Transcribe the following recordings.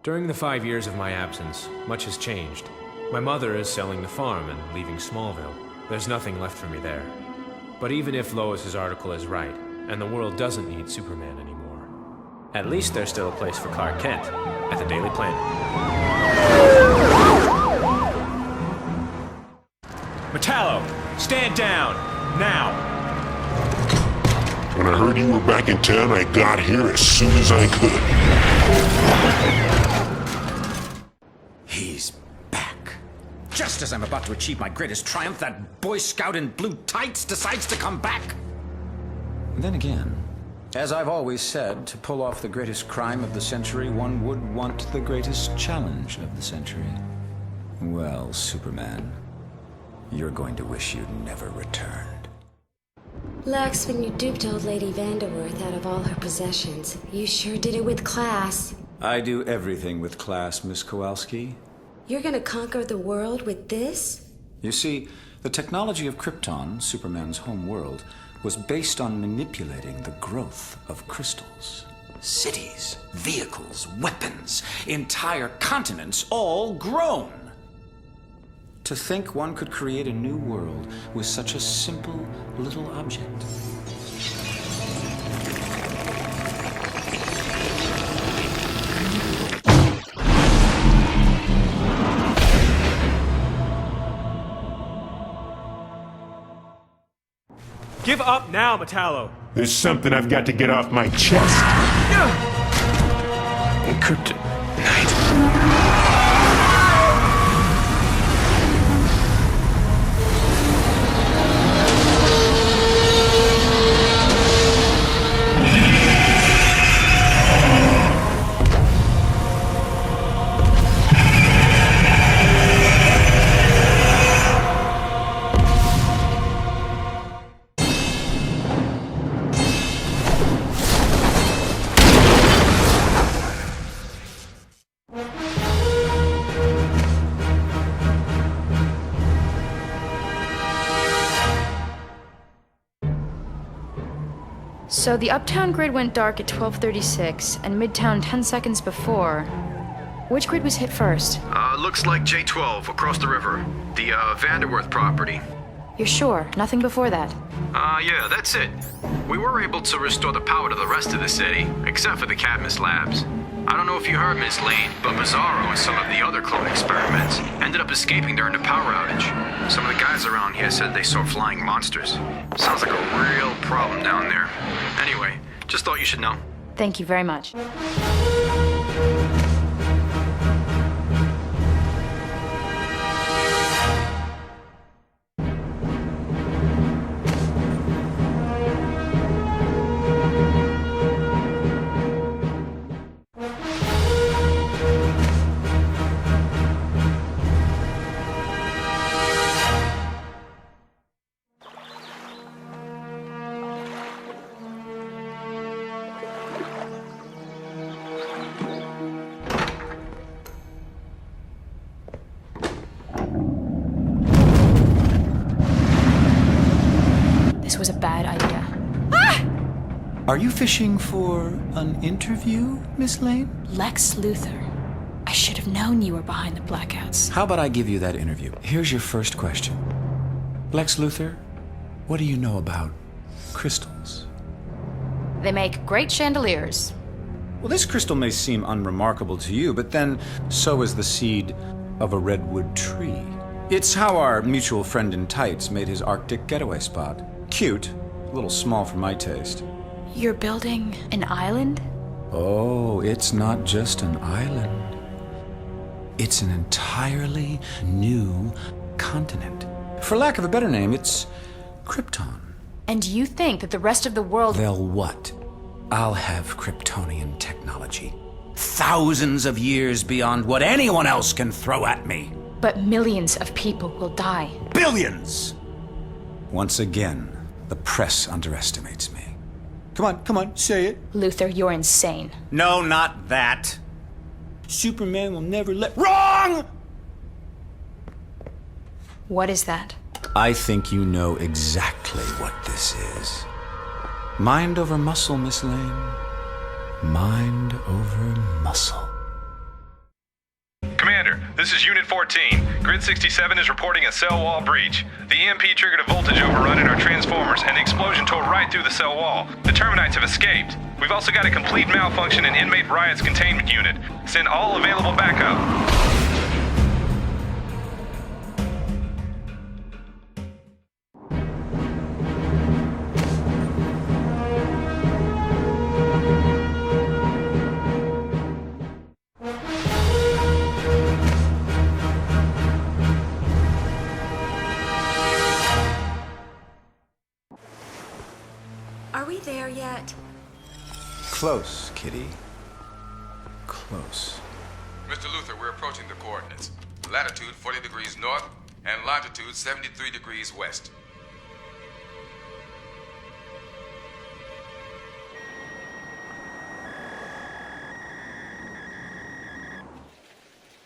During the 5 years of my absence, much has changed. My mother is selling the farm and leaving Smallville. There's nothing left for me there. But even if Lois's article is right, and the world doesn't need Superman anymore, at least there's still a place for Clark Kent at the Daily Planet. Metallo, stand down, now! When I heard you were back in town, I got here as soon as I could. He's back. Just as I'm about to achieve my greatest triumph, that Boy Scout in blue tights decides to come back. Then again, as I've always said, to pull off the greatest crime of the century, one would want the greatest challenge of the century. Well, Superman, you're going to wish you'd never returned. Lex, when you duped old Lady Vanderworth out of all her possessions, you sure did it with class. I do everything with class, Miss Kowalski. You're gonna conquer the world with this? You see, the technology of Krypton, Superman's home world, was based on manipulating the growth of crystals. Cities, vehicles, weapons, entire continents, all grown. To think one could create a new world with such a simple little object. Give up now, Metallo! There's something I've got to get off my chest. Kryptonite. So the Uptown grid went dark at 12:36, and Midtown 10 seconds before. Which grid was hit first? Looks like J12 across the river. The Vanderworth property. You're sure? Nothing before that? Yeah, that's it. We were able to restore the power to the rest of the city, except for the Cadmus labs. I don't know if you heard, Miss Lane, but Bizarro and some of the other clone experiments ended up escaping during the power outage. Some of the guys around here said they saw flying monsters. Sounds like a real problem down there. Anyway, just thought you should know. Thank you very much. This was a bad idea. Are you fishing for an interview, Miss Lane? Lex Luthor. I should have known you were behind the blackouts. How about I give you that interview? Here's your first question. Lex Luthor, what do you know about crystals? They make great chandeliers. Well, this crystal may seem unremarkable to you, but then so is the seed of a redwood tree. It's how our mutual friend in tights made his Arctic getaway spot. Cute, a little small for my taste. You're building an island? Oh, it's not just an island. It's an entirely new continent. For lack of a better name, it's Krypton. And you think that the rest of the world... They'll what? I'll have Kryptonian technology. Thousands of years beyond what anyone else can throw at me. But millions of people will die. Billions! Once again, the press underestimates me. Come on, say it. Luthor, you're insane. No, not that. Superman will never let... Wrong! What is that? I think you know exactly what this is. Mind over muscle, Miss Lane. Mind over muscle. This is Unit 14. Grid 67 is reporting a cell wall breach. The EMP triggered a voltage overrun in our transformers, and the explosion tore right through the cell wall. The Terminites have escaped. We've also got a complete malfunction in Inmate Riot's containment unit. Send all available backup. Are we there yet? Close, Kitty. Close. Mr. Luther, we're approaching the coordinates. Latitude 40 degrees north and longitude 73 degrees west.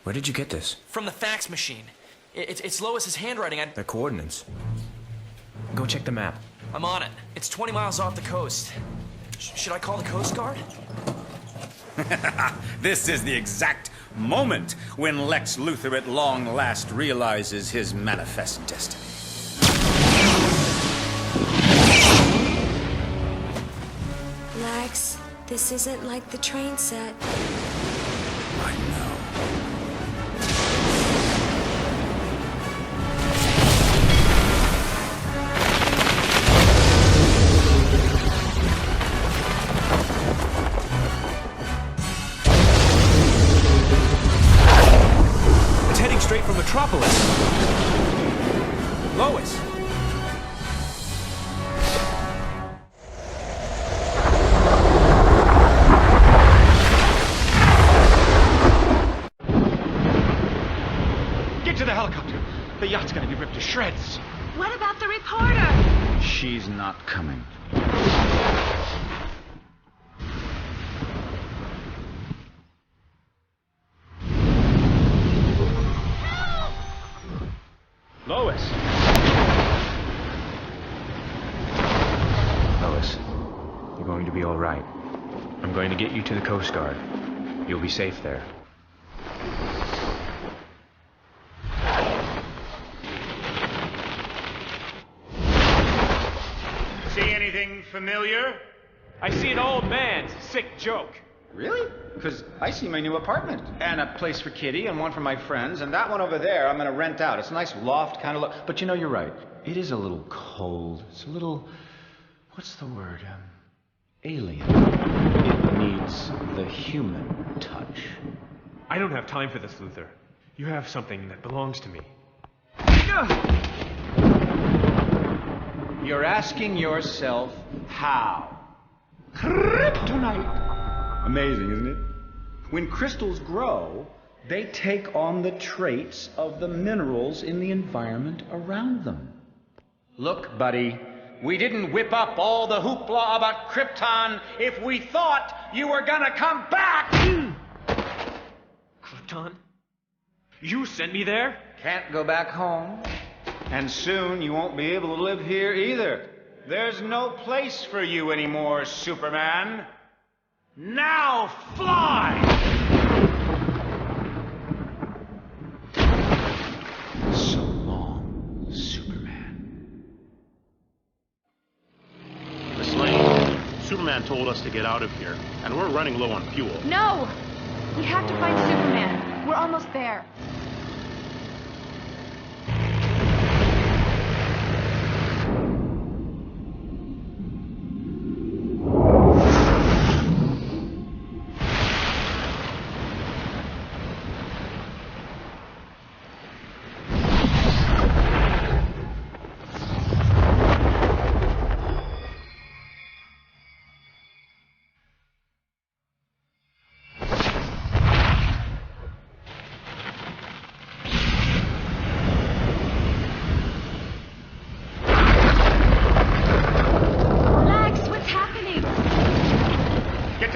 Where did you get this? From the fax machine. It's Lois's handwriting. The coordinates. Go check the map. I'm on it. It's 20 miles off the coast. Should I call the Coast Guard? This is the exact moment when Lex Luthor at long last realizes his manifest destiny. Lex, this isn't like the train set. I know. Straight from Metropolis. Lois. Get to the helicopter. The yacht's gonna be ripped to shreds. What about the reporter? She's not coming. Lois. Lois, you're going to be all right. I'm going to get you to the Coast Guard. You'll be safe there. See anything familiar? I see an old man's sick joke. Really? Because I see my new apartment. And a place for Kitty and one for my friends. And that one over there I'm going to rent out. It's a nice loft kind of look. But you know, you're right. It is a little cold. It's a little... what's the word? Alien. It needs the human touch. I don't have time for this, Luther. You have something that belongs to me. You're asking yourself how? Kryptonite. Amazing, isn't it? When crystals grow, they take on the traits of the minerals in the environment around them. Look, buddy, we didn't whip up all the hoopla about Krypton if we thought you were gonna come back! Krypton? You sent me there? Can't go back home. And soon you won't be able to live here either. There's no place for you anymore, Superman. Now fly! So long, Superman. Miss Lane, Superman told us to get out of here, and we're running low on fuel. No! We have to find Superman. We're almost there.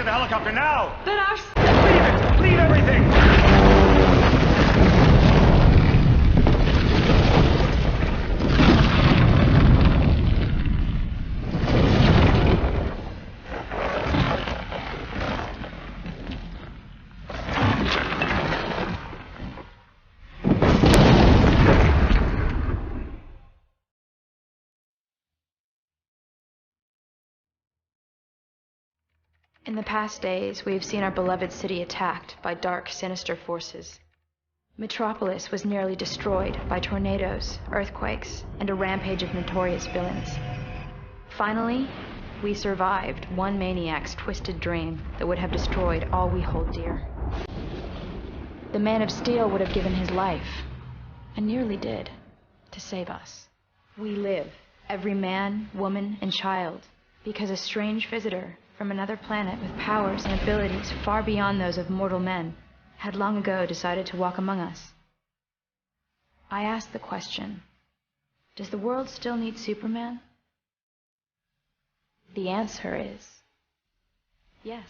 Helicopter now! But our... Leave it! Leave everything! In the past days, we have seen our beloved city attacked by dark, sinister forces. Metropolis was nearly destroyed by tornadoes, earthquakes, and a rampage of notorious villains. Finally, we survived one maniac's twisted dream that would have destroyed all we hold dear. The Man of Steel would have given his life, and nearly did, to save us. We live, every man, woman, and child, because a strange visitor from another planet with powers and abilities far beyond those of mortal men had long ago decided to walk among us. I ask the question, does the world still need Superman? The answer is yes.